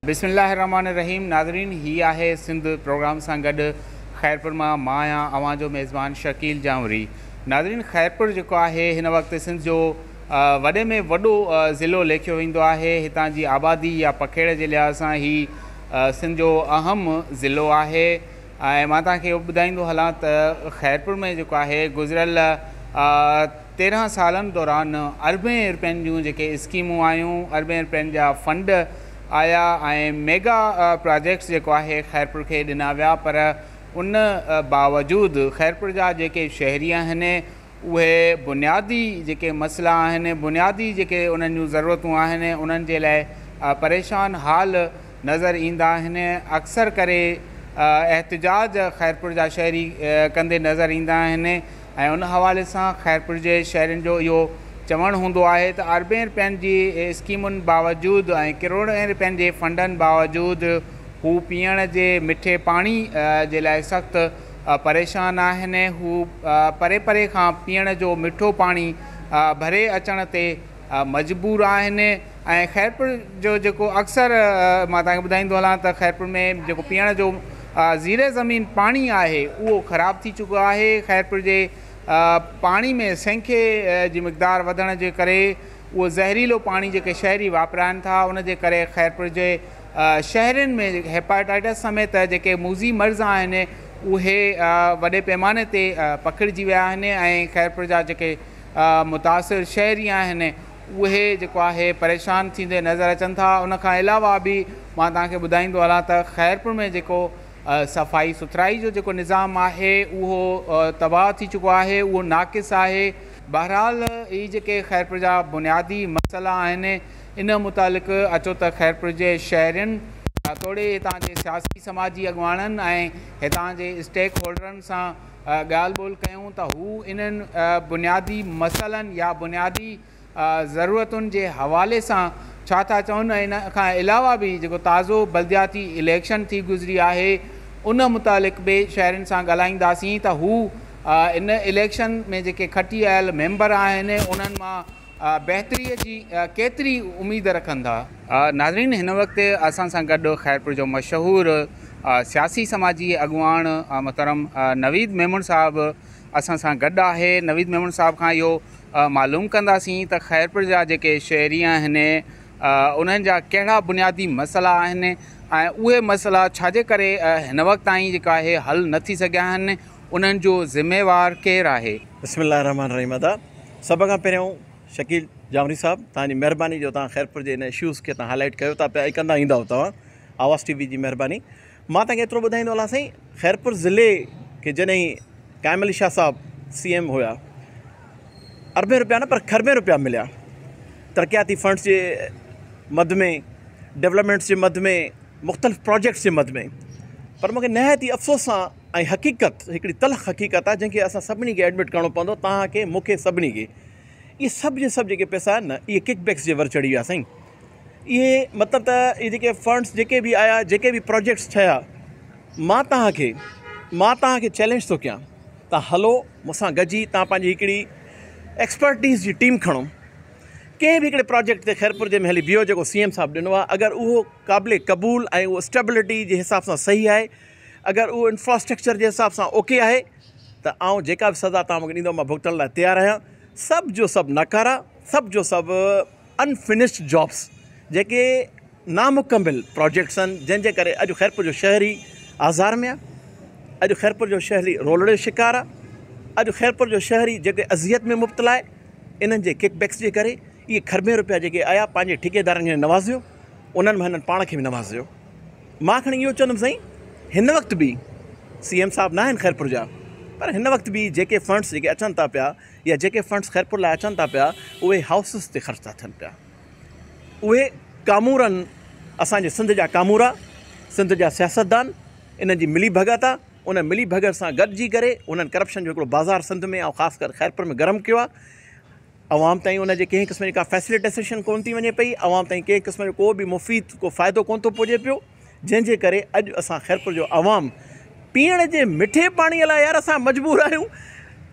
बिस्मिल्लाहिर्रहमानिर्रहीम। नाज़रीन, ही आहे सिंध प्रोग्राम सां गॾु ख़ैरपुर मां मां आहियां अवां जो मेज़बान शकील जामरी। नाज़रीन, ख़ैरपुर जेको आहे हिन वक़्तु सिंध जो वॾे में वॾो ज़िलो लेखियो वेंदो आहे। हितां जी आबादी या पखेड़ जे लिहाज़ सां ही सिंध जो अहम ज़िलो आहे। ऐं मां तव्हांखे ॿुधाईंदो हलां त ख़ैरपुर में जेको आहे गुज़िरियल 13 सालनि दौरान अरबें रुपयनि जूं जेके स्कीमूं आयूं, अरबें रुपयनि जा फंड आया ऐं मेगा प्रोजेक्ट्स जेको आहे ख़ैरपुर खे ॾिना विया। पर उन बावजूदि ख़ैरपुर जा जेके शहरी आहिनि उहे बुनियादी जेके मसइला आहिनि, बुनियादी जेके उन्हनि जूं ज़रूरतूं आहिनि, उन्हनि जे लाइ परेशान हाल नज़र ईंदा आहिनि। अक्सर करे एहतिजाज ख़ैरपुर जा शहरी कंदे नज़र ईंदा आहिनि ऐं उन हवाले सां ख़ैरपुर जे शहरनि जो इहो चवणु हूंदो आहे त अरबें रुपयनि जी स्कीमुनि बावजूदि ऐं किरोड़नि रुपयनि जे फंडनि बावजूदि हू पीअण जे मिठे पाणी जे लाइ सख़्तु परेशान आहिनि। हू परे परे खां पीअण जो मिठो पाणी भरे अचण ते मजबूर आहिनि। ऐं ख़ैरपुर जो जेको अक्सर मां तव्हांखे ॿुधाईंदो हलां त ख़ैरपुर में जेको पीअण जो ज़ीरे ज़मीन पाणी आहे उहो ख़राबु थी चुको आहे। ख़ैरपुर जे पाणी में सेंखे जी मक़दार वधण जे करे उहो ज़हरीलो पाणी जेके शहरी वापराइनि था, उन जे करे ख़ैरपुर जे शहरनि में हेपाटाइटिस समेत जेके मूज़ी मर्ज़ आहिनि उहे वॾे पैमाने ते पकड़िजी विया आहिनि ऐं ख़ैरपुर जा जेके मुतासिर शहरी आहिनि उहे जेको आहे परेशान थींदे नज़र अचनि था। उनखां अलावा बि मां तव्हांखे ॿुधाईंदो हलां त ख़ैरपुर में जेको सफ़ाई सुथराई जो जेको निज़ाम आहे उहो तबाह थी चुको आहे, उहो नाक़िस आहे। बहरहाल ही जेके ख़ैरपुर जा बुनियादी मसइला आहिनि, इन मुतालिक़ अचो त ख़ैरपुर जे शहरनि तोड़े हितां जे सियासी समाजी अॻुवाणनि ऐं हितां जे स्टेक होल्डरनि सां ॻाल्हि ॿोल कयूं त हू इन्हनि बुनियादी मसइलनि या बुनियादी ज़रूरतुनि जे हवाले सां छा था चवनि। इन खां अलावा बि जेको ताज़ो बल्दियाती इलेक्शन थी गुज़री आहे उन मुतालिक़ बि शहरनि सां ॻाल्हाईंदासीं त हू इन इलेक्शन में जेके खटी आयल मेंबर आहिनि उन्हनि मां बहितरीअ जी केतिरी उमेद रखनि था। नाज़रीन, हिन वक़्तु असां सां गॾु ख़ैरपुर जो मशहूरु सियासी समाजी अॻुवाण मोहतरम नवीद मेमून साहिबु असां सां गॾु आहे। नवीद मेमून साहिब खां इहो मालूम कंदासीं त ख़ैरपुर जा जेके शहरी आहिनि उन्हनि जा कहिड़ा बुनियादी मसइला आहिनि ऐं उहे मसइला छाजे करे हिन वक़्तु ताईं जेका आहे हल न थी सघिया आहिनि, उन्हनि जो ज़िम्मेवार केरु आहे। बिस्मिल्लाहिर्रहमानिर्रहीम। सभ खां पहिरियों शकील जामरी साहब, तव्हांजी महिरबानी जो तव्हां ख़ैरपुर जे इन इशूज़ खे तव्हां हाईलाइट कयो था पिया ऐं कंदा ईंदा तव्हां आवाज़ TV जी महिरबानी। मां तव्हांखे एतिरो ॿुधाईंदो हलां साईं, ख़ैरपुर ज़िले खे जॾहिं काइम अली शाह साहब CM हुया, अरबें रुपया न पर खरबें रुपया मिलिया तरक़ियाती फंड्स जे मद में, डेवलपमेंट्स जे मद में, मुख़्तलिफ़ प्रोजेक्ट्स जे मद में। पर मूंखे नहायत ई अफ़सोस सां ऐं हक़ीक़त हिकिड़ी तलख़ हक़ीक़त आहे जंहिंखे असां सभिनी खे एडमिट करिणो पवंदो, तव्हांखे मूंखे सभिनी खे। इहे सभु जे सभु जेके पैसा आहिनि न, इहे किकबैक्स जे वर चढ़ी विया साईं। इहे मतिलबु त इहे जेके फंड्स जेके बि आया, जेके बि प्रोजेक्ट्स ठहिया, मां तव्हांखे चैलेंज थो कयां, तव्हां हलो मूंसां गॾिजी, तव्हां पंहिंजी हिकिड़ी एक्सपर्टीज़ जी टीम खणो, कंहिं बि हिकिड़े प्रोजेक्ट ते ख़ैरपुर जे में हली बीहो जेको CM साहब ॾिनो आहे। अगरि उहो क़ाबिल क़बूल ऐं उहो स्टेबिलिटी जे हिसाब सां सही आहे, अगरि उहो इंफ्रास्ट्रक्चर जे हिसाब सां ओके आहे, त आउं जेका बि सज़ा तव्हां मूंखे ॾींदो मां भुगतण लाइ तयारु आहियां। सभु जो सभु नकारा, सभु जो सभु अनफिनिश्ड जॉब्स, जेके नामुकमिल प्रोजेक्ट्स आहिनि, जंहिंजे करे अॼु ख़ैरपुर जो शहरी आज़ार में आहे, अॼु ख़ैरपुर जो शहरी रोलड़े जो शिकार आहे, अॼु ख़ैरपुर जो शहरी जेके अज़ियत में मुब्तला आहे इन्हनि जे किकबैक्स जे करे। इहे खरबें रुपया जेके आया पंहिंजे ठेकेदारनि खे नवाज़ियो, उन्हनि में हिननि पाण खे बि नवाज़ियो। मां खणी इहो चवंदुमि साईं, हिन वक़्तु बि CM साहब न आहिनि ख़ैरपुर जा, पर हिन वक़्तु बि जेके फंड्स जेके अचनि था पिया या जेके फंड्स ख़ैरपुर लाइ अचनि था पिया, उहे हाउसिस ते ख़र्च था थियनि पिया। उहे कामूरनि, असांजे सिंध जा कामूरा, सिंध जा सियासतदान, इन्हनि जी मिली भगत आहे। उन मिली भगत सां गॾिजी करे उन्हनि करप्शन जो हिकिड़ो बाज़ार सिंध में ऐं ख़ासि करे ख़ैरपुर में गरम कयो आहे। अवाम ताईं उनजे कंहिं क़िस्म जी का फैसिलिटेशन कोन थी वञे पई, अवाम ताईं कंहिं क़िस्म जो को बि मुफ़ीद को फ़ाइदो कोन थो पुॼे पियो, जंहिंजे करे अॼु असां ख़ैरपुर जो अवाम पीअण जे मिठे पाणीअ लाइ यार असां मजबूर आहियूं।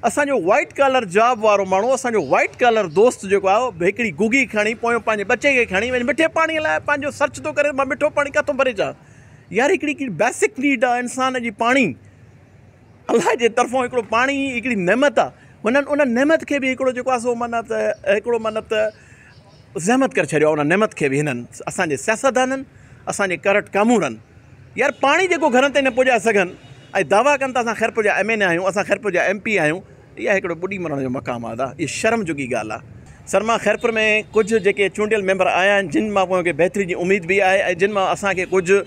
असांजो वाइट कॉलर जॉब वारो माण्हू, असांजो वाइट कॉलर दोस्त जेको आहे हिकिड़ी गुगी खणी पोयों पंहिंजे बचे खे खणी वञी मिठे पाणीअ लाइ पंहिंजो सर्च थो करे, मां मिठो पाणी किथां भरे अचां। यार हिकिड़ी बेसिक नीड आहे इंसान जी पाणी। अलाह जे तरफ़ां हिकिड़ो पाणी हिकिड़ी नेमत आहे, हुननि उन नेमत खे बि हिकिड़ो जेको आहे सो माना त ज़हमत करे छॾियो आहे। उन नेमत खे बि हिननि असांजे सियासतदाननि, असांजे करट कामूरनि यार पाणी जेको घरनि ताईं न पुॼाए सघनि ऐं दावा कनि था असां ख़ैरपुर जा MNA आहियूं, असां ख़ैरपुर जा MP आहियूं। इहा हिकिड़ो ॿुॾी मरण जो मक़ाम आहे। इहा शर्म जोगी ॻाल्हि आहे। सरमा ख़ैरपुर में कुझु जेके चूंडियल मेंबर आया आहिनि जिन मां उनखे बहितरी जी उमेद बि आहे ऐं जिन मां असांखे कुझु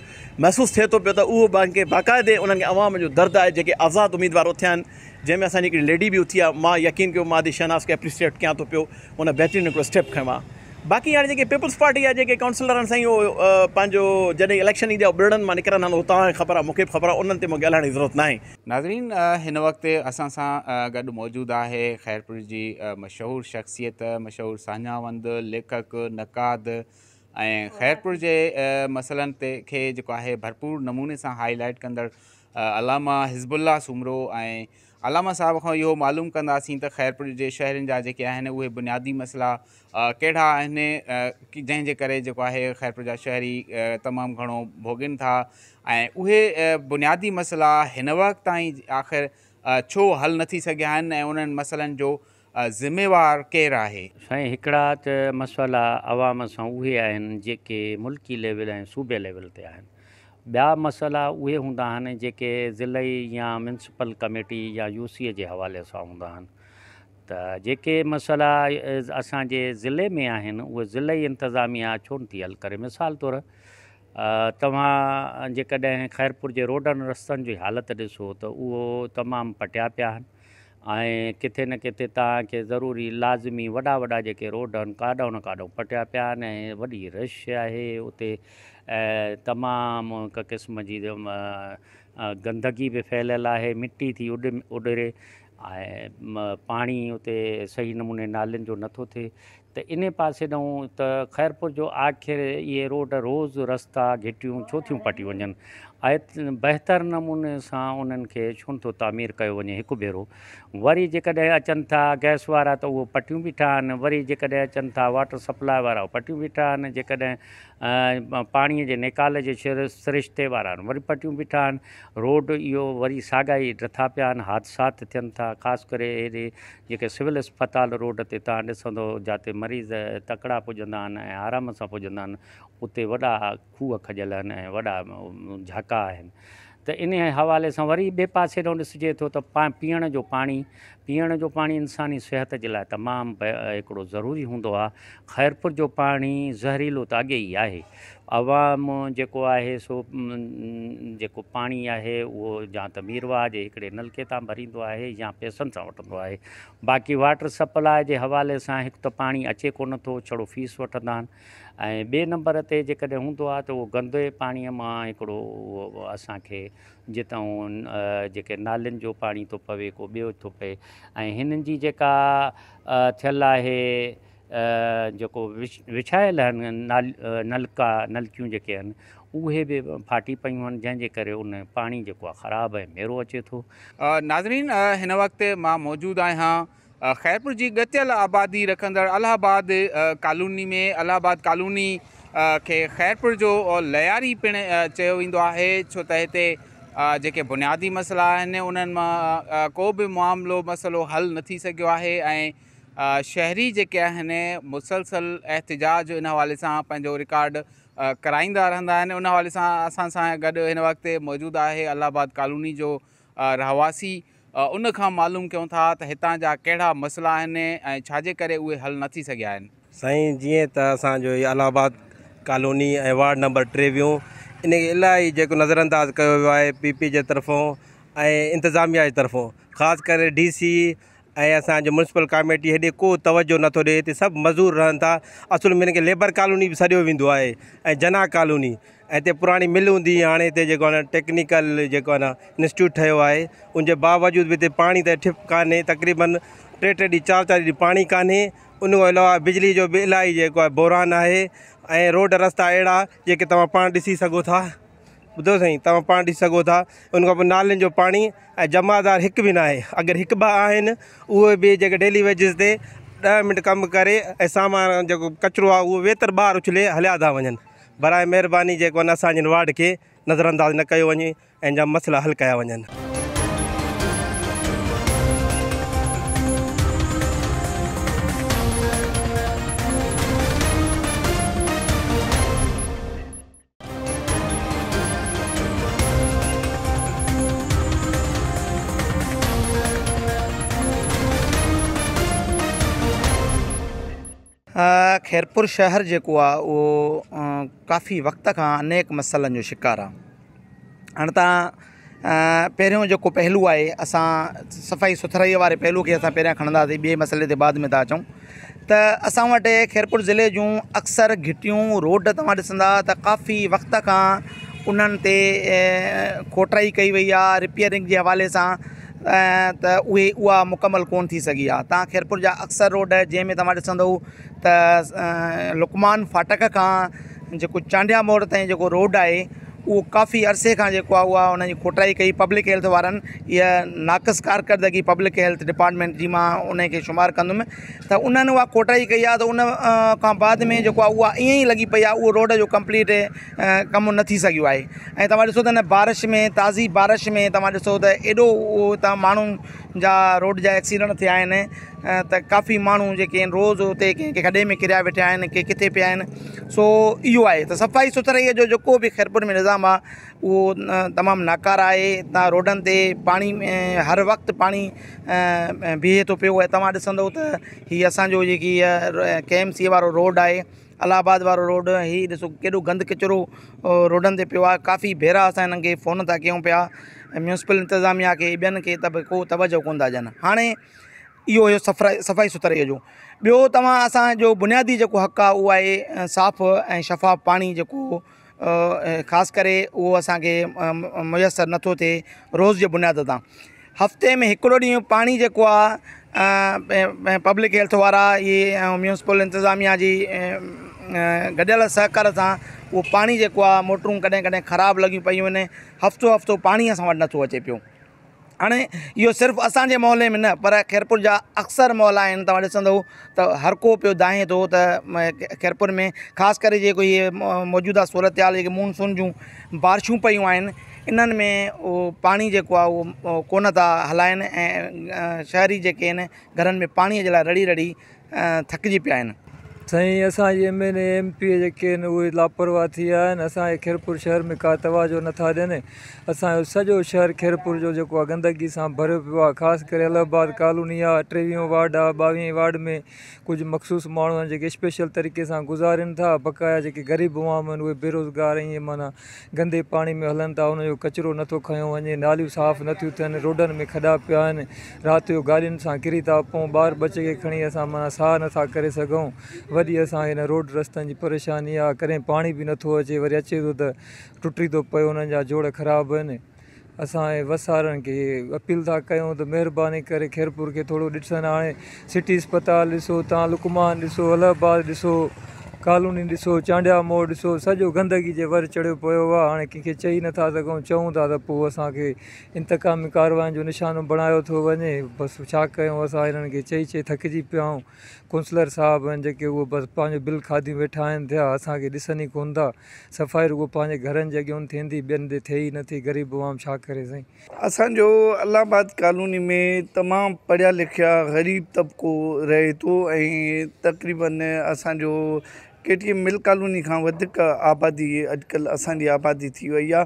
महसूसु थिए थो पियो त उहो ॿारनि बाक़ाइदे उन्हनि खे अवाम जो दर्द आहे जेके आज़ादु उमेदवार उथिया आहिनि, जंहिंमें असांजी हिकिड़ी लेडी बि उथी आहे। मां यकीन कयो, मां शहनाज़ खे एप्रिशिएट कयां थो पियो, उन बहितरीनु हिकिड़ो स्टेप खयों आहे। बाक़ी हाणे जेके पीपल्स पार्टी आहे, जेके काउंसलर आहिनि साईं, उहो पंहिंजो जॾहिं इलेक्शन ईंदी आहे ॿिड़नि मां निकिरंदा आहिनि, उहो तव्हांखे ख़बर आहे, मूंखे ख़बर आहे, उन्हनि ते मूंखे ॻाल्हाइण जी ज़रूरत नाहे। नाज़रीन, हिन वक़्तु असां सां गॾु मौजूदु आहे ख़ैरपुर जी मशहूरु शख़्सियत, मशहूरु सान्यावंद, लेखक, नक़ाद ऐं ख़ैरपुर जे मसइलनि ते खे जेको आहे भरपूर नमूने सां हाईलाइट कंदड़ अलामा हिज़बुल्लाह सुमरो। ऐं अलामा साहब खां इहो मालूम कंदासीं त ख़ैरपुर जे शहरनि जा जेके आहिनि उहे बुनियादी मसइला कहिड़ा आहिनि जंहिंजे करे जेको आहे ख़ैरपुर जा शहरी तमामु घणो भोगनि था, ऐं उहे बुनियादी मसइला हिन वक़्तु ताईं आख़िर छो हल न थी सघिया आहिनि ऐं उन्हनि मसइलनि जो ज़िम्मेवार केरु आहे। साईं, हिकिड़ा त मसइला अवाम सां उहे आहिनि जेके मुल्की लेवल ऐं सूबे लेवल ते आहिनि। ॿिया मसइला उहे हूंदा आहिनि जेके ज़िलई या म्यूनसिपल कमेटी या UC जे हवाले सां हूंदा आहिनि। त जेके मसइला असांजे ज़िले में आहिनि उहे ज़िलई इंतिज़ामिया छो नथी हल करे। मिसाल तौरु तव्हां जेकॾहिं ख़ैरपुर जे रोडनि रस्तनि जी हालति ॾिसो त उहो तमामु पटिया पिया आहिनि ऐं किथे न किथे तव्हांखे ज़रूरी लाज़मी वॾा वॾा जेके रोड आहिनि काॾों न काॾों पटिया पिया आहिनि ऐं वॾी रश आहे उते। तमामु हिकु क़िस्म जी गंदगी बि फैलियल आहे, मिटी थी उॾरे ऐं पाणी उते सही नमूने नालियुनि जो नथो थिए। त इन पासे ॾांहुं त ख़ैरपुर जो आख़िर इहे रोड रोज़ु रस्ता घिटियूं छो थियूं पटी वञनि ऐं बहितर नमूने सां उन्हनि खे छो नथो तामीर कयो वञे हिकु भेरो। वरी जेकॾहिं अचनि था गैस वारा त उहो पटियूं बीठा आहिनि, वरी जेकॾहिं अचनि था वाटर सप्लाई वारा पटियूं बीठा आहिनि, जेकॾहिं पाणीअ जे निकाले जे सिरिश्ते वारा आहिनि वरी पटियूं बीठा आहिनि। रोड इहो वरी साॻाई ड्रथा पिया आहिनि, हादसात थियनि था, ख़ासि करे हेॾे जेके सिविल अस्पताल रोड ते तव्हां ॾिसंदो जिते मरीज़ तकिड़ा पुॼंदा आहिनि ऐं आराम सां पुॼंदा आहिनि, उते वॾा खूह खॼल आहिनि ऐं वॾा झाका आहिनि। त इन हवाले सां वरी ॿिए पासे ॾांहुं ॾिसिजे थो त पीअण जो पाणी इंसानी सिहत जे लाइ तमामु हिकिड़ो ज़रूरी हूंदो आहे। ख़ैरपुर जो पाणी ज़हरीलो त अॻे ई आहे। अवाम जेको आहे सो जेको पाणी आहे उहो या त मीरवा जे हिकिड़े नलके तां भरींदो आहे या पैसनि सां वठंदो आहे। बाक़ी वाटर सप्लाई जे हवाले सां हिकु त पाणी अचे कोन थो, छड़ो फीस वठंदा आहिनि ऐं ॿिए नंबर ते जेकॾहिं हूंदो आहे त उहो गंदे पाणीअ मां हिकिड़ो उहो असांखे जितां जेके नालियुनि जो पाणी थो पवे को ॿियो थो पए ऐं हिननि जी जेका थियल आहे जेको विछायल आहिनि नलकियूं जेके आहिनि उहे बि फाटी पियूं आहिनि, जंहिंजे करे उन पाणी जेको आहे ख़राबु ऐं मेरो अचे थो। नाज़रीन, हिन वक़्तु मां मौजूदु आहियां ख़ैरपुर जी ॻतियल आबादी रखंदड़ अलाहाबाद कॉलोनी में। अलाहाबाद कॉलोनी खे ख़ैरपुर जो लयारी पिणु चयो वेंदो आहे, छो त हिते जेके बुनियादी मसइला आहिनि उन्हनि मां को बि मामिलो मसइलो हल न थी सघियो आहे ऐं शहरी जेके आहिनि मुसलसल एहतिजाज इन हवाले सां पंहिंजो रिकॉर्ड कराईंदा रहंदा आहिनि। उन हवाले सां असां सां गॾु हिन वक़्तु मौजूदु आहे अलाहाबाद कॉलोनी जो रहवासी। उन खां मालूम कयूं था त हितां जा कहिड़ा मसइला आहिनि ऐं छाजे करे उहे हल न थी सघिया आहिनि। साईं, जीअं त असांजो इहो अलाहाबाद कॉलोनी ऐं वार्ड नंबर 23 इन खे इलाही जेको नज़रअंदाज़ कयो वियो आहे PP जे तरफ़ों ऐं इंतिज़ामिया जी तरफ़ों, ख़ासि करे DC ऐं असांजो म्यूनसिपल कमेटी हेॾे को तवजो नथो ॾिए। हिते सभु मज़दूर रहनि था। असुल में हिन खे लेबर कॉलोनी बि सॾियो वेंदो आहे ऐं जना कॉलोनी। ऐं हिते पुराणी मिल हूंदी, हाणे हिते जेको आहे न टेक्निकल जेको आहे न इंस्टीट्यूट ठहियो आहे, उनजे बावजूदि बि हिते पाणी त ठिप कान्हे, तक़रीबन 3 ॾींहं 4 ॾींहं पाणी कान्हे। उन खां अलावा बिजली जो बि इलाही जेको आहे बहिरान आहे ऐं रोड रस्ता अहिड़ा जेके तव्हां पाण ॾिसी सघो था। ॿुधो साईं, तव्हां पाण ॾिसी सघो था। उन खां पोइ नालियुनि जो पाणी ऐं जमादार हिकु बि न आहे। अगरि हिकु ॿ आहिनि उहे बि जेके डेली वेजिस ते 10 मिंट कमु करे ऐं सामान जेको कचिरो आहे उहो वेतर ॿाहिरि उछले हलिया था वञनि। बराए महिरबानी जेको आहे न असांजे वार्ड खे नज़रअंदाज़ न कयो वञे ऐं जा मसइला हल कया वञनि। खैरपुर शहर जेको आहे उहो काफ़ी वक़्त खां अनेक मसइलनि जो शिकार आहे। हाणे तव्हां पहिरियों जेको पहलू आहे, असां सफ़ाई सुथराईअ वारे पहलू खे असां पहिरियां खणंदासीं, ॿिए मसइले ते बाद में था अचूं त असां वटि खैरपुर ज़िले जूं अक्सर घिटियूं रोड तव्हां ॾिसंदा त काफ़ी वक़्त खां उन्हनि ते खोटराई कई वई आहे रिपेयरिंग जे हवाले सां, त उहा मुकमल कोन थी सघी आहे। तव्हां खैरपुर जा अक्सर रोड जंहिंमें तव्हां ॾिसंदव त लुकमान फाटक खां जेको चांडिया मोड़ ताईं जेको रोड आहे उहो काफ़ी अरसे खां जेको आहे उहा उन जी खोटराई कई पब्लिक हेल्थ वारनि। इहा नाक़िस कारकर्दगी पब्लिक हेल्थ डिपार्टमेंट जी मां उन खे शुमारु कंदुमि त उन्हनि उहा खोटराई कई आहे। त उन खां बाद में जेको आहे उहा ईअं ई लॻी पई आहे, उहो रोड जो कंप्लीट कमु न थी सघियो आहे। ऐं तव्हां ॾिसो त हिन बारिश में, ताज़ी बारिश में तव्हां ॾिसो त एॾो तव्हां माण्हुनि जा रोड जा एक्सीडेंट थिया आहिनि त काफ़ी माण्हू जेके आहिनि रोज़ उते कंहिं खॾे में किरिया वेठा आहिनि, के किथे पिया आहिनि। सो इहो आहे त सफ़ाई सुथराईअ जो जेको बि खैरपुर में निज़ाम आहे उहो तमामु नाकारा आहे। तव्हां रोडनि ते पाणी हर वक़्तु पाणी बीहे थो पियो। ऐं तव्हां ॾिसंदव त हीअ असांजो जेकी KMC वारो रोड आहे, अलाहाबाद वारो रोड, हीअ ॾिसो केॾो गंद किचिरो रोडनि ते पियो आहे। काफ़ी भेरा असां हिननि खे फ़ोन था कयूं पिया म्यूनिसिपल इंतिज़ामिया खे, ॿियनि खे, त भई को तवजो कोन था ॾियनि। हाणे इहो हुयो सफ़ाई सुथराईअ जो। ॿियो तव्हां असांजो बुनियादी जेको हक़ आहे उहो आहे साफ़ ऐं शफ़ाफ़ पाणी, जेको ख़ासि करे उहो असांखे मुयसरु नथो थिए रोज़ जे बुनियाद तां। हफ़्ते में हिकिड़ो ॾींहुं पाणी जेको आहे पब्लिक हेल्थ वारा इहे म्यूनिसिपल इंतिज़ामिया जी गॾियल सहकार सां उहो पाणी जेको आहे मोटरूं कॾहिं कॾहिं ख़राबु लॻियूं पयूं आहिनि। हफ़्तो पाणी असां वटि नथो अचे पियो। हाणे इहो सिर्फ़ु असांजे मोहल्ले में न, पर खैरपुर जा अक्सर मोहल्ला आहिनि। तव्हां ॾिसंदव त हर को पियो दाहे थो त खैरपुर में ख़ासि करे जेको इहे मौजूदा सूरत हाल जेके मानसून जूं बारिशूं पियूं आहिनि, इन्हनि में उहो पाणी जेको आहे उहो कोन था हलाइनि ऐं शहरी जेके आहिनि घरनि में पाणीअ जे लाइ रड़ी रड़ी थकिजी पिया आहिनि। साईं, असांजे MLA MP जेके आहिनि उहे लापरवाह थी विया आहिनि। असांजे खैरपुर शहर में का तवजो नथा ॾियनि। असांजो सॼो शहर खैरपुर जो जेको आहे गंदगी सां भरियो पियो आहे। ख़ासि करे अलाहाबाद कॉलोनी आहे, 23 वार्ड आहे, 22 वार्ड में कुझु मख़सूस माण्हू आहिनि जेके स्पेशल तरीक़े सां गुज़ारनि था। बक़ाया जेके ग़रीब आवाम आहिनि उहे बेरोज़गार ईअं माना गंदे पाणी में हलनि था, उनजो कचिरो नथो खयो वञे, नालियूं साफ़ु नथियूं थियनि, रोडनि में खॾा पिया आहिनि, राति जो गाॾियुनि सां किरी था पऊं, ॿार बचे खे खणी असां माना साह नथा करे सघूं। वॾी असांखे हिन रोड रस्तनि जी परेशानी आहे। कॾहिं पाणी बि नथो अचे, वरी अचे थो त टुटी थो पए, उन्हनि जा जोड़ ख़राबु आहिनि। असां वसारनि खे अपील था कयूं त महिरबानी करे खैरपुर खे थोरो ॾिसनि। हाणे सिटी अस्पताल ॾिसो, तव्हां लुकमान ॾिसो, अलाहाबाद ॾिसो, कॉलोनी ॾिसो, चांडिया मोड़ ॾिसो, सॼो गंदगी जे वर चढ़ियो पियो आहे। हाणे कंहिंखे चई नथा सघूं, चऊं था त पोइ असांखे इंतकामी कारवायुनि जो निशानो बणायो थो वञे। बसि छा कयूं, असां हिननि खे चई थकिजी पिया आहियूं। काउंसलर साहब आहिनि जेके उहे बसि पंहिंजो बिल खाधी वेठा आहिनि थिया, असांखे ॾिसनि ई कोन था। सफ़ाई रुगो पंहिंजे घरनि जी अॻियां थींदी, ॿियनि ते थिए ई नथी। ग़रीब आवाम छा करे साईं। असांजो अलाहाबाद कॉलोनी में तमामु पढ़िया लिखिया ग़रीब तबिको रहे थो ऐं तक़रीबन असांजो KTM मिल कॉलोनी खां वधीक आबादी अॼुकल्ह असांजी आबादी थी वई आहे।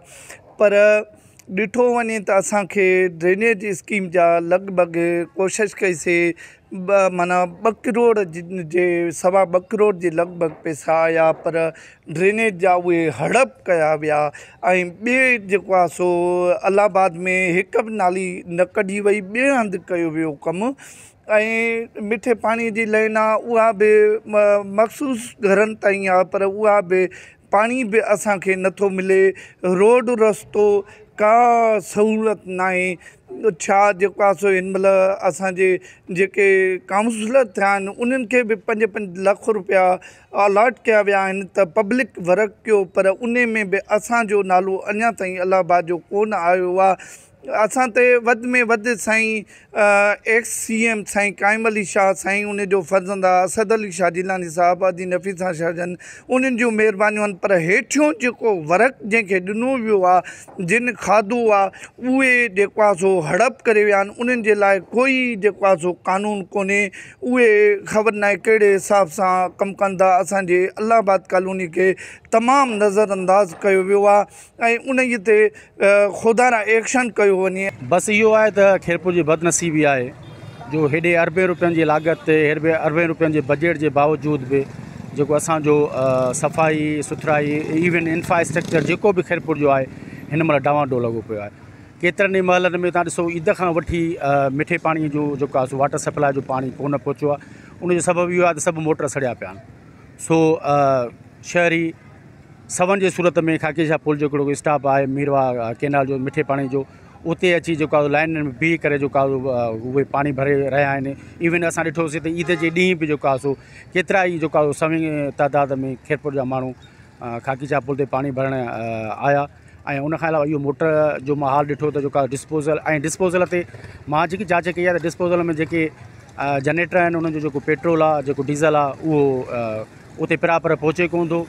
पर ॾिठो वञे त असांखे ड्रेनेज स्कीम जा लॻभॻि कोशिशि कईसीं, माना 2 करोड़ जे 2.25 करोड़ जे लॻभॻि पैसा आया, पर ड्रेनेज जा उहे हड़प कया विया। ऐं ॿिए जेको आहे सो अलाहाबाद में हिकु बि नाली न कढी वई, ॿिए हंधि कयो वियो कमु। ऐं मिठे पाणीअ जी लाइन आहे, उहा बि मख़सूस घरनि ताईं आहे, पर उहा बि पाणी बि असांखे नथो मिले। रोड रस्तो का सहूलियत न आहे। छा जेको आहे सो हिन महिल असांजे जेके काउंसलर थिया आहिनि उन्हनि खे बि 5-5 लाख रुपया अलॉट कया विया आहिनि त पब्लिक वर्क कयो, पर उन में बि असांजो नालो अञा ताईं इलाहाबाद जो कोन आयो आहे। असां ते वधि में वधि साईं एक्स CM साईं काइम अली शाह साईं, उन जो फर्ज़ंदा असद अली शाह जिलानी साहब, अदी नफ़ीसा शाहजन, उन्हनि जूं महिरबानियूं आहिनि। पर हेठियों जेको वर्क जंहिंखे ॾिनो वियो आहे, जिन खाधो आहे, उहे जेको आहे सो हड़प करे विया आहिनि। उन्हनि जे लाइ कोई जेको आहे सो कानून कोन्हे। उहे ख़बर न आहे कहिड़े हिसाब सां कमु कंदा। असांजे इलाहाबाद कॉलोनी खे तमामु नज़रअंदाज़ कयो वियो आहे ऐं उन ते खुदारा एक्शन कयो वञे। बस इहो आहे त खैरपुर जी बदनसीबी आहे जो हेॾे अरबे रुपयनि जी लागत ते, हेॾे अरबे रुपयनि जे बजट जे बावजूद बि जेको असांजो सफ़ाई सुथराई इवन इंफ्रास्ट्रक्चर जेको बि खैरपुर जो आहे हिन महिल डावाडोल लॻो पियो आहे। केतिरनि ई महलनि में तव्हां ॾिसो ईद खां वठी मिठे पाणीअ जो जेको आहे सो वाटर सप्लाई जो पाणी कोन पहुचो आहे। उनजो सबबु इहो आहे त सभु मोटर सड़िया पिया आहिनि। सो शहरी सवन जे सूरत में खाकीशाह पुल जो हिकिड़ो स्टाफ आहे मीरवा कैनाल जो मिठे पाणी जो, उते अची जेको आहे लाइन में बीह करे जेको आहे उहे पाणी भरे रहिया आहिनि। इवन असां ॾिठोसीं त ईद जे ॾींहुं बि जेको आहे सो केतिरा ई जेको आहे सवी तादाद में खैरपुर जा माण्हू खाकीशाह पुल ते पाणी भरण आया। ऐं उनखां अलावा इहो मोटर जो मां हाल ॾिठो त जेको आहे डिस्पोज़ल ते मां जेकी जांच कई आहे त डिस्पोज़ल में जेके जनरेटर आहिनि उन्हनि जो जेको पेट्रोल आहे, जेको डीज़ल आहे, उहो उते बराबरि पहुचे कोन थो।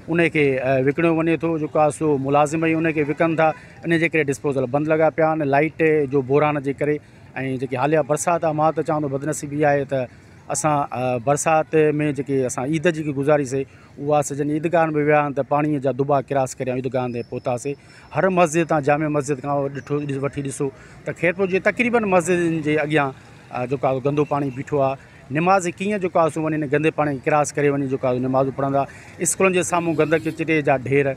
उनखे विकिणियो वञे थो, जेको आहे सो मुलाज़िम ई उनखे विकनि था। इन जे करे डिस्पोज़ल बंदि लॻा पिया आहिनि लाइट जो बोरान जे करे। ऐं जेकी हालिया बरसाति आहे, मां त चवां थो बदनसीबी आहे त असां बरसाति में जेके असां ईद जेकी गुज़ारीसीं उहा सॼनि ईदगाह में विया आहिनि त पाणीअ जा दुबा किरास करे ईदगाह ते पहुतासीं। हर मस्जिद तां जामे मस्जिद खां वठी ॾिसो त खैरपुर जे तक़रीबन मस्जिदनि जे अॻियां जेको आहे गंदो पाणी बीठो आहे। निमाज़ कीअं जेको आहे सो वञी गंदे पाणी किरास करे वञी जेको आहे निमाज़ूं पढ़ंदा। स्कूलनि जे साम्हूं गंद किचिरे जा ढेर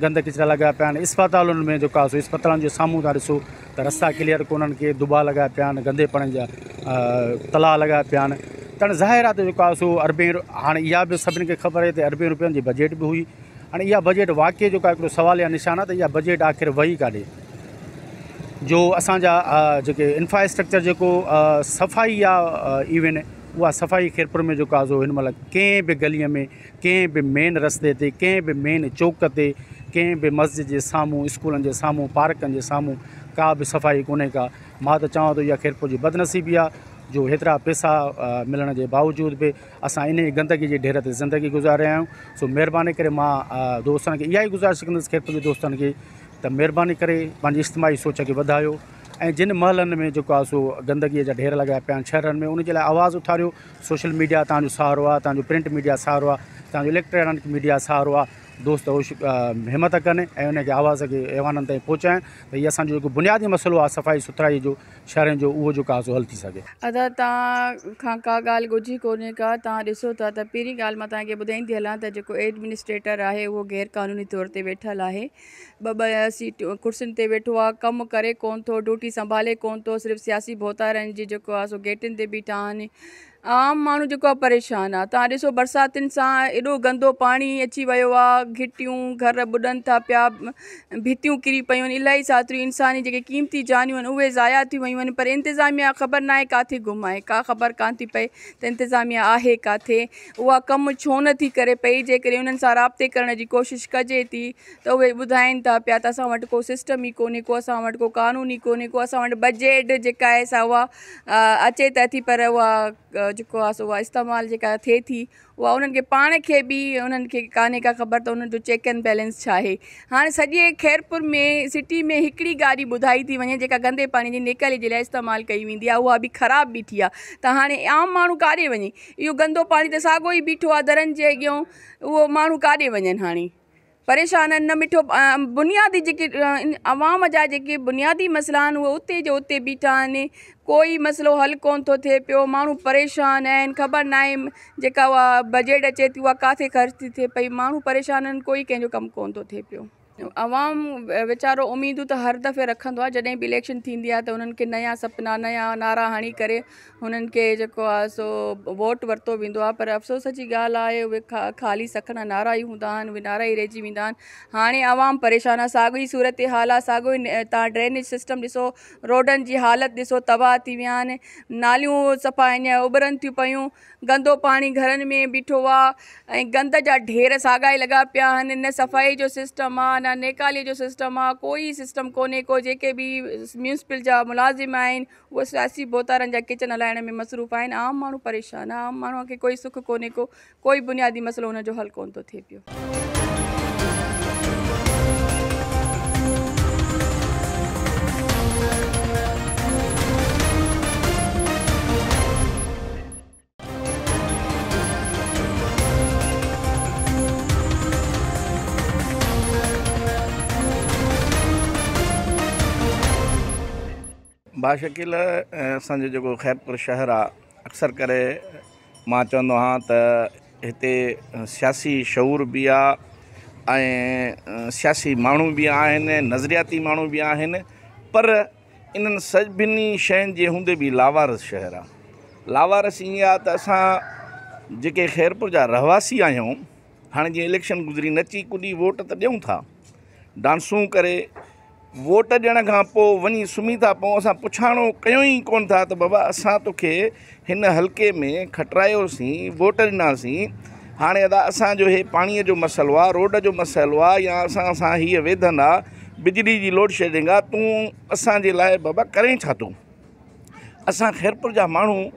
गंद किचिरा लॻा पिया आहिनि। इस्पतालुनि में जेको आहे सो इस्पतालुनि जे साम्हूं था ॾिसो त रस्ता क्लियर कोन्हनि के दुबा लॻा पिया आहिनि, गंदे पाणी जा तला लॻा पिया आहिनि। त ज़ाहिर आहे त जेको आहे सो अरबे, हाणे इहा बि सभिनी खे ख़बर आहे त अरबे रुपयनि जी बजट बि हुई। हाणे इहा बजट वाक़ई जेको आहे हिकिड़ो सवाल या निशान आहे त इहा बजट आख़िर वई काॾे। जो असांजा जेके इंफ्रास्ट्रक्चर जेको सफ़ाई आहे, इवन उहा सफ़ाई खैरपुर में जेको आहे सो हिन महिल कंहिं बि गलीअ में, कंहिं बि मेन रस्ते ते, कंहिं बि मेन चौक ते, कंहिं बि मस्जिद जे साम्हूं, स्कूलनि जे साम्हूं, पार्कनि जे साम्हूं का बि सफ़ाई कोन्हे का। मां त चवां थो इहा खैरपुर जी बदनसीबी आहे जो हेतिरा पैसा मिलण जे बावजूद बि असां इन गंदगी जे ढेर ते ज़िंदगी गुज़ारे रहिया आहियूं। सो महिरबानी करे मां दोस्तनि खे इहा ई गुज़ारिश कंदुसि, खैरपुर जे दोस्तनि खे, त महिरबानी करे पंहिंजी इज्तिमाही सोच खे वधायो ऐं जिन महलनि में जेको आहे सो गंदगीअ जा ढेर लॻा पिया आहिनि शहरनि में, उनजे लाइ आवाज़ु उथारियो। सोशल मीडिया तव्हांजो सहारो आहे, तव्हांजो प्रिंट मीडिया सहारो आहे, तव्हांजो इलेक्ट्रॉनिक मीडिया सहारो आहे। दोस्त हिमत कनि ऐं उनखे आवाज़ खे ऐवाननि ताईं पहुचाइनि त इहो असांजो जेको बुनियादी मसइलो आहे सफ़ाई सुथराई जो शहरनि जो, उहो जेको आहे सो हल थी सघे। अदा तव्हां खां का ॻाल्हि ॻुझी कोन्हे का। तव्हां ॾिसो था त पहिरीं ॻाल्हि मां तव्हांखे ॿुधाईंदी हलां त जेको एडमिनिस्ट्रेटर आहे उहो गैर क़ानूनी तौर ते वेठल आहे। ॿ सीटियूं कुर्सियुनि ते वेठो आहे, कमु करे कोन थो, ड्यूटी संभाले कोन थो, सिर्फ़ु सियासी भोतारनि जी जेको आहे सो गेटनि ते बीठा आहिनि। आम माण्हू जेको आहे परेशान आहे। तव्हां ॾिसो बरसातियुनि सां एॾो गंदो पाणी अची वियो आहे, घिटियूं घर ॿुॾनि था पिया, भितियूं किरी पियूं आहिनि, इलाही साथियूं इंसानी जेके क़ीमती जानियूं आहिनि उहे ज़ाया थी वियूं आहिनि। पर इंतिज़ामिया ख़बर न आहे किथे गुम आहे, का ख़बर कान थी पए त इंतिज़ामिया आहे किथे, उहा कमु छो नथी करे पई। जेकॾहिं उन्हनि सां राब्ते करण जी कोशिशि कजे थी त उहे ॿुधाइनि था पिया त असां वटि को सिस्टम ई कोन्हे, को असां वटि को कानून ई कोन्हे, को असां वटि बजट जेका आहे सा उहा अचे त थी, पर उहा जेको आहे सो उहा इस्तेमालु जेका थिए थी उहा उन्हनि खे पाण खे बि उन्हनि खे कान्हे का ख़बर त उन्हनि जो चेक एंड बैलेंस छा आहे। हाणे सॼे खैरपुर में सिटी में हिकिड़ी गाॾी ॿुधाई थी वञे जेका गंदे पाणी जी निकाली जे लाइ इस्तेमालु कई वेंदी आहे, उहा बि ख़राबु बीठी आहे। त हाणे आम माण्हू काॾे वञे? इहो गंदो पाणी त साॻियो ई बीठो आहे दरनि जे अॻियां, उहो माण्हू काॾे वञनि? हाणे परेशान आहिनि। न मिठो बुनियादी जेके अवाम जा जेके बुनियादी मसइला आहिनि उहे उते जो उते बीठा आहिनि, कोई मसइलो हल कोन थो थिए पियो। माण्हू परेशान आहिनि, ख़बर न आहे जेका उहा बजट अचे थी उहा किथे ख़र्च थी थिए पई। माण्हू परेशान आहिनि, कोई कंहिंजो कमु कोन थो थिए पियो। आवाम वीचारो उम्मीदूं त हर दफ़े रखंदो आहे। जॾहिं बि इलेक्शन थींदी आहे त उन्हनि खे नया सपना नया नारा हणी करे हुननि खे जेको आहे सो वोट वरितो वेंदो आहे। पर अफ़सोस जी ॻाल्हि आहे उहे ख़ाली सखणा नारा ई हूंदा आहिनि, उहे नारा ई रहिजी वेंदा आहिनि। हाणे आवाम परेशान आहे, साॻियो ई सूरत हाल आहे, साॻियो ई तव्हां ड्रेनेज सिस्टम ॾिसो, रोडनि जी हालति ॾिसो, तबाह थी विया आहिनि, नालियूं सफ़ा हीअं उभरनि थियूं पियूं, गंदो पाणी घरनि में बीठो आहे ऐं गंद जा ढेर साॻा ई लॻा पिया आहिनि। न सफ़ाई जो सिस्टम आहे, न नेकाली जो सिस्टम आहे, कोई सिस्टम कोन्हे को। जेके बि म्यूनिसिपल जा मुलाज़िम आहिनि उहे सियासी बोतारनि जा किचन हलाइण में मसरूफ़ आहिनि। आम माण्हू परेशान आहे, आम माण्हूअ खे कोई सुख कोन्हे को, कोई बुनियादी मसइलो हुनजो हल कोन थो थिए पियो। बाशकील असांजो जेको ख़ैरपुर शहर आहे, अक्सर करे मां चवंदो आहियां त हिते सियासी शऊर बि आहे ऐं सियासी माण्हू बि आहिनि, नज़रियाती माण्हू बि आहिनि, पर इन्हनि सभिनी शयुनि जे हूंदे बि लावारस शहर आहे। लावारस ईअं आहे त असां जेके ख़ैरपुर जा रहवासी आहियूं, हाणे जीअं इलेक्शन गुज़री नची कुॾी वोट त ॾियूं था, डांसूं करे वोट ॾियण खां पोइ वञी सुम्ही था पऊं, असां पुछाणो कयूं ई कोन था त बाबा असां तोखे हिन हल्के में खटायोसीं, वोट ॾिनासीं, हाणे अदा असांजो हे पाणीअ जो मसइलो आहे, रोड जो मसइलो आहे, या असां हीअ वेधन आहे, बिजली जी लोड शेडिंग आहे, तूं असांजे लाइ बाबा करें छा तूं? असां ख़ैरपुर जा माण्हू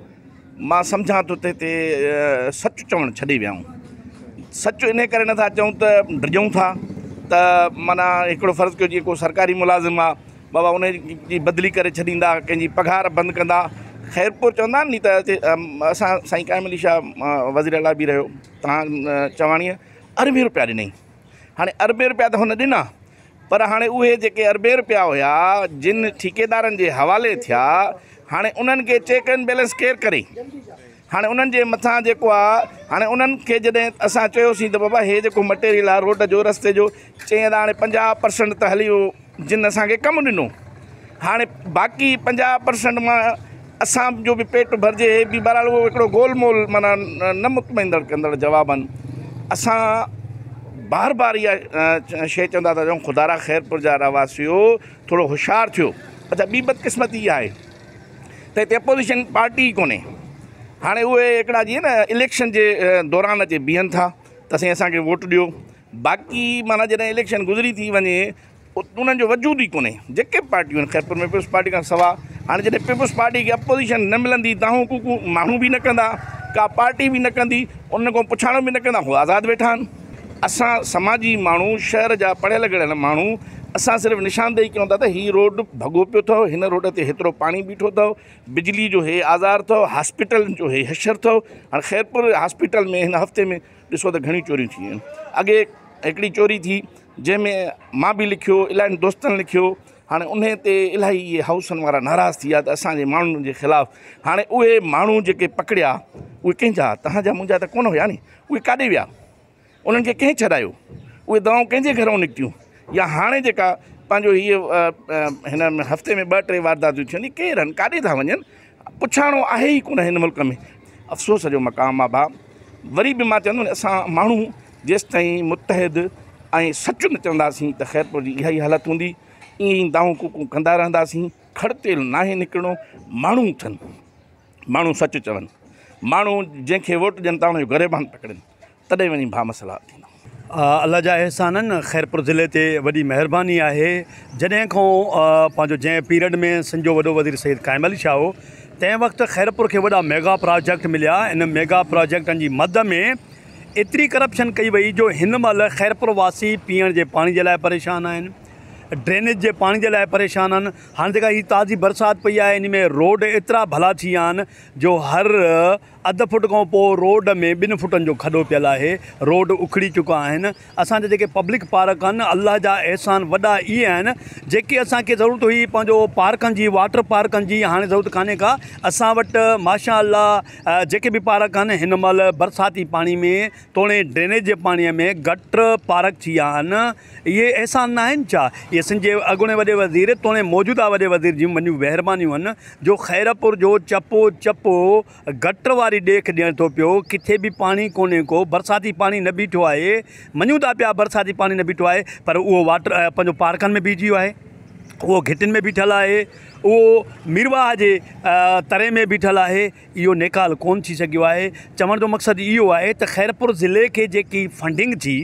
मां सम्झां थो त हिते सच चवणु छॾे विया आहियूं। सच इन करे नथा चऊं त डिॼूं था त माना हिकिड़ो फ़र्ज़ु कयो जीअं को सरकारी मुलाज़िम आहे, बाबा उन जी बदिली करे छॾींदा, कंहिंजी पघार बंदि कंदा। ख़ैरपुर चवंदा आहिनि नी त असां साईं काइम अली शाह वज़ीर आला बि रहियो, तव्हां चवाणीअ अरबे रुपया ॾिनई। हाणे अरबे रुपया त हुन ॾिना, पर हाणे उहे जेके अरबे रुपया हुया जिन ठेकेदारनि जे हवाले थिया, हाणे उन्हनि खे चेक एंड बैलेंस केरु करे? हाणे उन्हनि जे मथां जेको आहे, हाणे उन्हनि खे जॾहिं असां चयोसीं त बाबा हे जेको मटेरियल आहे रोड जो रस्ते जो, चई त हाणे 50% त हली वियो जिन असांखे कमु ॾिनो, हाणे बाक़ी 50% मां असांजो बि पेट भरिजे, हे बि बहरहाल उहो हिकिड़ो गोलमोल माना न मुतमइंदड़ कंदड़ जवाब आहिनि। असां बार बार इहा शइ चवंदा था चऊं, ख़ुदारा ख़ैरपुर जा रहवासियो थोरो होशियारु थियो। अच्छा, ॿी बदकिस्मती इहा आहे त हिते अपोज़िशन पार्टी ई कोन्हे। हाणे उहे हिकिड़ा जीअं न इलेक्शन जे दौरान अचे बीहनि था त असांखे वोट ॾियो, बाक़ी माना जॾहिं इलेक्शन गुज़री थी वञे उन्हनि जो वजूद ई कोन्हे। जेके पार्टियूं आहिनि ख़ैरपुर में पीपुल्स पार्टी खां सवाइ, हाणे जॾहिं पीपुल्स पार्टी खे अपोज़िशन न मिलंदी, दाहूं कूकू माण्हू बि न कंदा, का पार्टी बि न कंदी, उन खां पुछाणो बि न कंदा, उहे आज़ादु वेठा आहिनि। असां समाजी माण्हू, शहर जा पढ़ियल गढ़ियल माण्हू, असां सिर्फ़ु निशानदेही कयूं था त हीअ रोड भॻो पियो अथव, हिन रोड ते हेतिरो पाणी बीठो अथव, बिजली जो हे आज़ार अथव, हॉस्पिटल जो हे हशर अथव। हाणे ख़ैरपुर हॉस्पिटल में हिन हफ़्ते में ॾिसो त घणियूं चोरियूं थी आहिनि। अॻे हिकिड़ी चोरी थी जंहिंमें मां बि लिखियो, इलाही दोस्तनि लिखियो, हाणे उन ते इलाही इहे हाउसनि वारा नाराज़ थी विया त असांजे माण्हुनि जे ख़िलाफ़ु। हाणे उहे माण्हू जेके पकड़िया उहे कंहिंजा, तव्हांजा मुंहिंजा त कोन हुया नी, उहे काॾे विया? उन्हनि खे कंहिं छॾायो? उहे दवाऊं कंहिंजे घरों निकितियूं? या हाणे जेका पंहिंजो हीअ हिन हफ़्ते में 2-3 वारदातूं थियूं आहिनि, केरु आहिनि, काॾे था वञनि? पुछाणो आहे ई कोन हिन मुल्क में। अफ़सोस जो मक़ाम आहे भाउ। वरी बि मां चवंदुमि असां माण्हू जेसि ताईं मुतहिद ऐं सचु न चवंदासीं त ख़ैरपुर जी इहा ई हालति हूंदी। ईअं ई दाऊं कूकू कंदा रहंदासीं। खड़तेल नाहे निकिरणो, माण्हू थियनि, माण्हू सचु चवनि, माण्हू जंहिंखे वोट ॾियनि था उनजो गरेबान पकड़नि, तॾहिं वञी भाउ मसइला थींदा। अल्लाह जा अहसान आहिनि। ख़ैरपुर ज़िले ते वॾी महिरबानी आहे। जॾहिं खां पंहिंजो जंहिं पीरियड में संजो वॾो वज़ीर सैयद काइम अली शाह हो, तंहिं वक़्तु ख़ैरपुर खे वॾा मेगा प्रोजेक्ट मिलिया। इन मेगा प्रोजेक्टनि जी मद में एतिरी करप्शन कई वई जो हिन महिल ख़ैरपुर वासी पीअण जे पाणी जे लाइ परेशान आहिनि, ड्रेनेज जे पाणी जे लाइ परेशान आहिनि। हाणे जेका हीअ ताज़ी बरसाति पई आहे इन में रोड एतिरा भला थी विया आहिनि जो हर अधु फुट खां पोइ रोड में 2 फुटनि जो खॾो पियल आहे, रोड उखड़ी चुका आहिनि। असांजा जेके पब्लिक पार्क आहिनि अलाह जा अहसान वॾा इहे आहिनि जेके असांखे ज़रूरत हुई पंहिंजो पार्कनि जी, वाटर पार्कनि जी, हाणे ज़रूरत कान्हे का। असां वटि माशा अल्लाह जेके बि पार्क आहिनि हिन महिल बरसाती पाणी में तोड़े ड्रेनेज जे पाणीअ में गटर पार्क थी विया आहिनि। इहे अहसान न आहिनि छा? इहे सिंध अॻूणे वॾे वज़ीर तोड़े मौजूदा वॾे वज़ीर जूं वॾियूं महिरबानियूं आहिनि जो खैरपुर जो चपो चपो गटर वारी ॾेख ॾियण थो पियो। किथे बि पाणी कोन्हे को, बरसाती पाणी न बीठो आहे। मञूं था पिया बरसाती पाणी न बीठो आहे पर उहो वाटर पंहिंजो पार्कनि में बीठी वियो आहे, उहो घिटियुनि में बीठल आहे, उहो मीरवाह जे तरे में बीठल आहे। इहो नेकाल कोन थी सघियो आहे। चवण जो मक़सदु इहो आहे त खैरपुर ज़िले खे जेकी फंडिंग थी,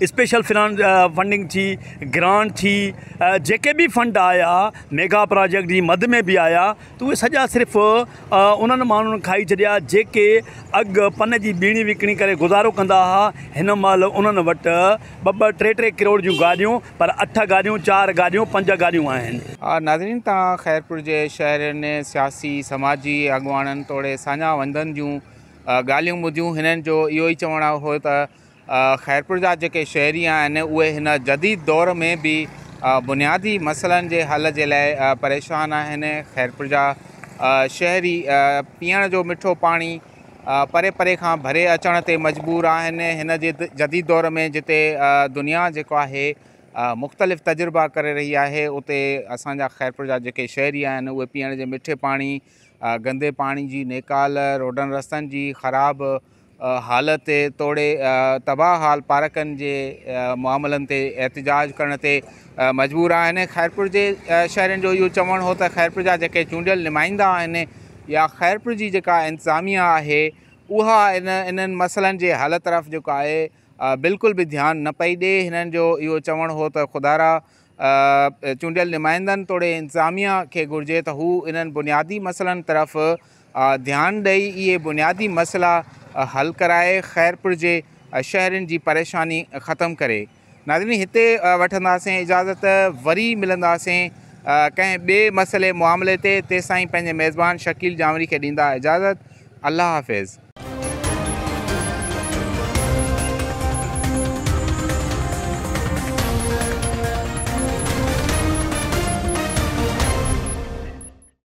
स्पेशल फंडिंग थी, ग्रांट थी, जेके बि फंड आया मेगा प्रोजेक्ट जी मद में बि आया त उहे सॼा सिर्फ़ु उन्हनि माण्हुनि खाई छॾिया जेके अॻु पन जी बीणी विकिणी करे गुज़ारो कंदा हुआ। हिन महिल उन्हनि वटि 2-2, 3-3 करोड़ जूं गाॾियूं, पर 8 गाॾियूं, 4 गाॾियूं, 5 गाॾियूं आहिनि। नाज़रीन, तव्हां खैरपुर जे शहरनि सियासी समाजी अॻुवाणनि तोड़े साञा वंदनि जूं ॻाल्हियूं ॿुधियूं। हिननि जो इहो ई चवणु हो त खैरपुर जा जेके शहरी आहिनि उहे हिन जदीद दौर में बि बुनियादी मसइलनि जे हल जे लाइ परेशान आहिनि। खैरपुर जा शहरी पीअण जो मिठो पाणी परे परे खां भरे अचण ते मजबूर आहिनि। हिन जे जदीद दौर में जिते दुनिया जेको आहे मुख़्तलिफ़ तजुर्बा करे रही आहे, उते असांजा खैरपुर जा जेके शहरी आहिनि उहे पीअण जे मिठे पाणी, गंदे पाणी जी नेकाल, रोडनि रस्तनि जी ख़राबु हालत तोड़े तबाह हाल पार्कनि जे मामलनि ते एहतिजाज करण ते मजबूर आहिनि। खैरपुर जे शहरनि जो इहो चवणु हो त खैरपुर जा जेके चूंडियल नुमाइंदा आहिनि या खैरपुर जी जेका इंतिज़ामिया आहे उहा इन्हनि मसइलनि जे हल तरफ़ जेको आहे बिल्कुलु बि ध्यानु न पई ॾिए। हिननि जो इहो चवणु हो त ख़ुदारा चूंडियल नुमाइंदनि तोड़े इंतिज़ामिया खे घुरिजे त हू इन्हनि बुनियादी मसइलनि तरफ़ ध्यानु ॾेई इहे बुनियादी मसइला हल कराए खैरपुर जे शहरनि जी परेशानी ख़तमु करे। नाज़रीन, हिते वठंदासीं इजाज़त, वरी मिलंदासीं कंहिं ॿिए मसइले मामले ते। तेसिताईं पंहिंजे मेज़बान शकील जामरी खे ॾींदा इजाज़त। अल्लाह हाफ़िज़।